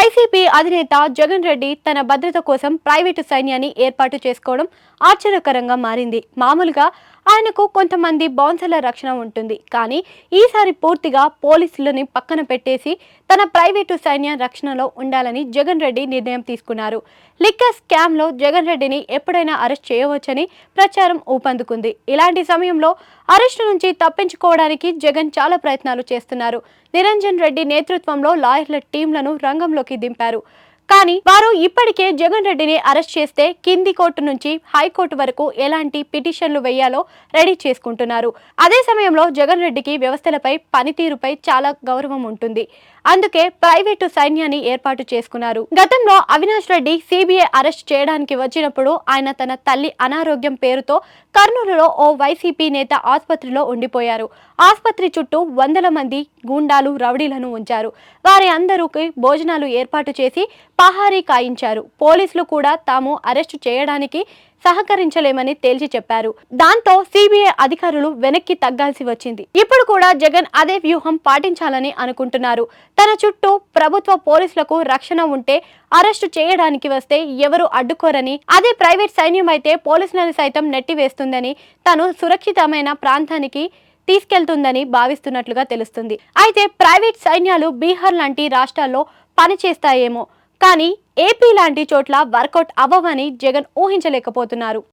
YCP అధినేత జగన్ రెడ్డి తన భద్రత కోసం ప్రైవేటు సైన్యాన్ని ఏర్పాటు చేసుకోవడం ఆశ్చర్యకరంగా మారింది. మామూలుగా ఆయనకు కొంతమంది బౌన్సర్ల రక్షణ ఉంటుంది, కానీ ఈసారి పూర్తిగా పోలీసులని పక్కన పెట్టేసి తన ప్రైవేటు సైన్యం రక్షణలో ఉండాలని జగన్ రెడ్డి నిర్ణయం తీసుకున్నారు. లిక్కర్ స్కామ్ లో జగన్ రెడ్డిని ఎప్పుడైనా అరెస్ట్ చేయవచ్చని ప్రచారం ఊపందుకుంది. ఇలాంటి సమయంలో అరెస్టు నుంచి తప్పించుకోవడానికి జగన్ చాలా ప్రయత్నాలు చేస్తున్నారు. నిరంజన్ రెడ్డి నేతృత్వంలో లాయర్ల టీంలను రంగంలోకి దింపారు. కానీ వారు ఇప్పటికే జగన్ రెడ్డిని అరెస్ట్ చేస్తే కింది కోర్టు నుంచి హైకోర్టు వరకు ఎలాంటి పిటిషన్లు వేయాలో రెడీ చేసుకుంటున్నారు. అదే సమయంలో జగన్ రెడ్డికి వ్యవస్థలపై పనితీరుపై చాలా గౌరవం ఉంటుంది. అందుకే ప్రైవేటు సైన్యాన్ని ఏర్పాటు చేసుకున్నారు. గతంలో అవినాష్ రెడ్డి సిబిఐ అరెస్ట్ చేయడానికి వచ్చినప్పుడు ఆయన తన తల్లి అనారోగ్యం పేరుతో కర్నూలులో ఓ వైసీపీ నేత ఆసుపత్రిలో ఉండిపోయారు. ఆసుపత్రి చుట్టూ వందల మంది గూండాలు, రౌడీలను ఉంచారు. వారి అందరికీ భోజనాలు ఏర్పాటు చేసి పహారీ కాయించారు. పోలీసులు కూడా తాము అరెస్టు చేయడానికి సహకరించలేమని తేల్చి చెప్పారు. దాంతో సిబిఐ అధికారులు వెనక్కి తగ్గాల్సి వచ్చింది. ఇప్పుడు కూడా జగన్ అదే వ్యూహం పాటించాలని అనుకుంటున్నారు. తన చుట్టూ ప్రభుత్వ పోలీసులకు రక్షణ ఉంటే అరెస్టు చేయడానికి వస్తే ఎవరు అడ్డుకోరని, అదే ప్రైవేట్ సైన్యం అయితే పోలీసులను సైతం నెట్టివేస్తుందని, తను సురక్షితమైన ప్రాంతానికి తీసుకెళ్తుందని భావిస్తున్నట్లుగా తెలుస్తుంది. అయితే ప్రైవేట్ సైన్యాలు బీహార్ లాంటి రాష్ట్రాల్లో పనిచేస్తాయేమో, కానీ ఏపీ లాంటి చోట్ల వర్కౌట్ అవ్వవని జగన్ ఊహించలేకపోతున్నారు.